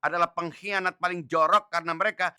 adalah pengkhianat paling jorok karena mereka.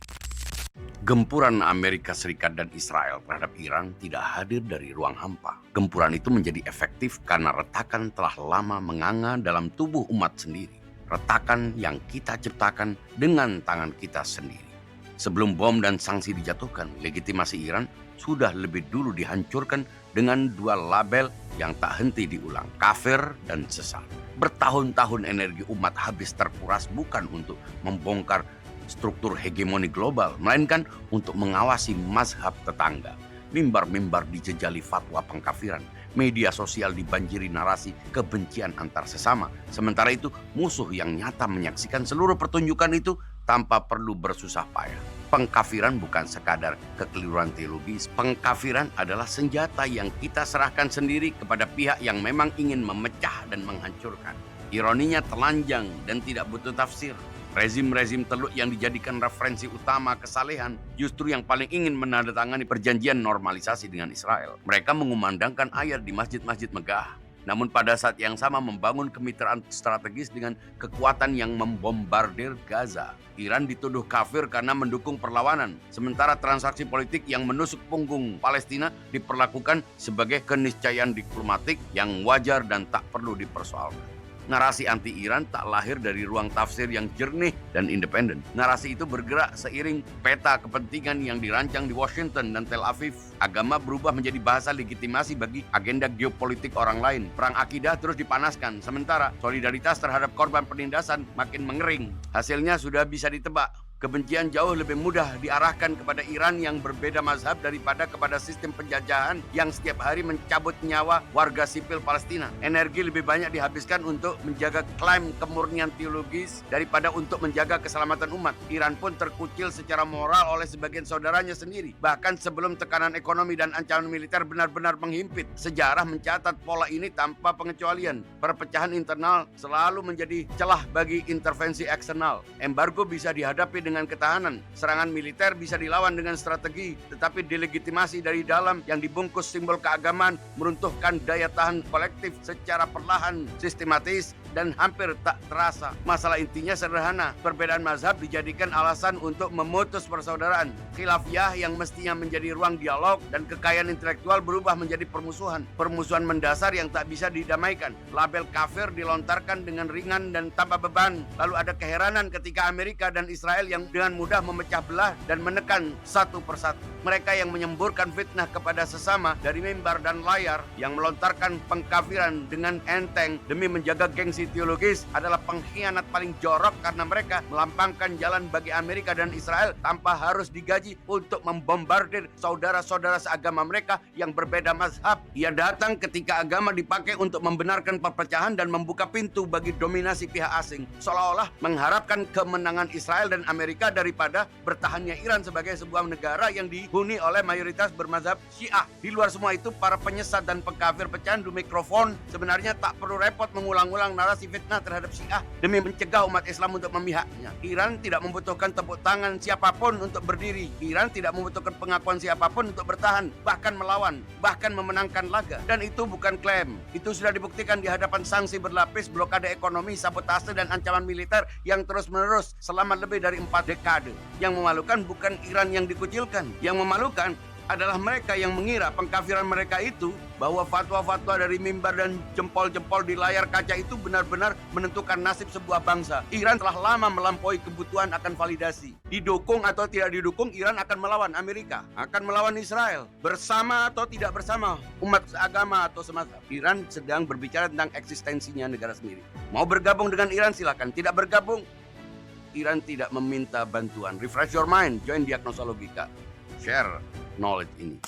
Gempuran Amerika Serikat dan Israel terhadap Iran tidak hadir dari ruang hampa. Gempuran itu menjadi efektif karena retakan telah lama menganga dalam tubuh umat sendiri. Retakan yang kita ciptakan dengan tangan kita sendiri. Sebelum bom dan sanksi dijatuhkan, legitimasi Iran sudah lebih dulu dihancurkan dengan dua label yang tak henti diulang, kafir dan sesat. Bertahun-tahun energi umat habis terkuras bukan untuk membongkar struktur hegemoni global, melainkan untuk mengawasi mazhab tetangga. Mimbar-mimbar dijejali fatwa pengkafiran, media sosial dibanjiri narasi kebencian antar sesama. Sementara itu, musuh yang nyata menyaksikan seluruh pertunjukan itu tanpa perlu bersusah payah. Pengkafiran bukan sekadar kekeliruan teologis. Pengkafiran adalah senjata yang kita serahkan sendiri kepada pihak yang memang ingin memecah dan menghancurkan. Ironinya telanjang dan tidak butuh tafsir. Rezim-rezim teluk yang dijadikan referensi utama kesalehan justru yang paling ingin menandatangani perjanjian normalisasi dengan Israel. Mereka mengumandangkan ayat di masjid-masjid megah. Namun pada saat yang sama membangun kemitraan strategis dengan kekuatan yang membombardir Gaza. Iran dituduh kafir karena mendukung perlawanan. Sementara transaksi politik yang menusuk punggung Palestina diperlakukan sebagai keniscayaan diplomatik yang wajar dan tak perlu dipersoalkan. Narasi anti-Iran tak lahir dari ruang tafsir yang jernih dan independen. Narasi itu bergerak seiring peta kepentingan yang dirancang di Washington dan Tel Aviv. Agama berubah menjadi bahasa legitimasi bagi agenda geopolitik orang lain. Perang akidah terus dipanaskan, sementara solidaritas terhadap korban penindasan makin mengering. Hasilnya sudah bisa ditebak. Kebencian jauh lebih mudah diarahkan kepada Iran yang berbeda mazhab daripada kepada sistem penjajahan yang setiap hari mencabut nyawa warga sipil Palestina. Energi lebih banyak dihabiskan untuk menjaga klaim kemurnian teologis daripada untuk menjaga keselamatan umat. Iran pun terkucil secara moral oleh sebagian saudaranya sendiri. Bahkan sebelum tekanan ekonomi dan ancaman militer benar-benar menghimpit, sejarah mencatat pola ini tanpa pengecualian. Perpecahan internal selalu menjadi celah bagi intervensi eksternal. Embargo bisa dihadapi dengan ketahanan, serangan militer bisa dilawan dengan strategi, tetapi delegitimasi dari dalam yang dibungkus simbol keagamaan meruntuhkan daya tahan kolektif secara perlahan, sistematis, dan hampir tak terasa. Masalah intinya sederhana, perbedaan mazhab dijadikan alasan untuk memutus persaudaraan. Khilafiyah yang mestinya menjadi ruang dialog dan kekayaan intelektual berubah menjadi permusuhan. Permusuhan mendasar yang tak bisa didamaikan. Label kafir dilontarkan dengan ringan dan tanpa beban. Lalu ada keheranan ketika Amerika dan Israel yang dengan mudah memecah belah dan menekan satu persatu. Mereka yang menyemburkan fitnah kepada sesama dari mimbar dan layar, yang melontarkan pengkafiran dengan enteng demi menjaga gengsi teologis adalah pengkhianat paling jorok karena mereka melampangkan jalan bagi Amerika dan Israel tanpa harus digaji untuk membombardir saudara-saudara seagama mereka yang berbeda mazhab. Ia datang ketika agama dipakai untuk membenarkan perpecahan dan membuka pintu bagi dominasi pihak asing, seolah-olah mengharapkan kemenangan Israel dan Amerika daripada bertahannya Iran sebagai sebuah negara yang dihuni oleh mayoritas bermazhab Syiah. Di luar semua itu, para penyesat dan pengkafir pecandu mikrofon sebenarnya tak perlu repot mengulang-ulang narasi fitnah terhadap Syiah demi mencegah umat Islam untuk memihaknya. Iran tidak membutuhkan tepuk tangan siapapun untuk berdiri. Iran tidak membutuhkan pengakuan siapapun untuk bertahan, bahkan melawan, bahkan memenangkan laga. Dan itu bukan klaim. Itu sudah dibuktikan di hadapan sanksi berlapis, blokade ekonomi, sabotase, dan ancaman militer yang terus-menerus selama lebih dari 4 dekade. Yang memalukan bukan Iran yang dikucilkan. Yang memalukan adalah mereka yang mengira pengkafiran mereka itu, bahwa fatwa-fatwa dari mimbar dan jempol-jempol di layar kaca itu benar-benar menentukan nasib sebuah bangsa. Iran telah lama melampaui kebutuhan akan validasi. Didukung atau tidak didukung, Iran akan melawan Amerika, akan melawan Israel. Bersama atau tidak bersama, umat seagama atau semazhab. Iran sedang berbicara tentang eksistensinya negara sendiri. Mau bergabung dengan Iran silakan, tidak bergabung, Iran tidak meminta bantuan. Refresh your mind, join Diagnosa Logika. Share knowledge ini.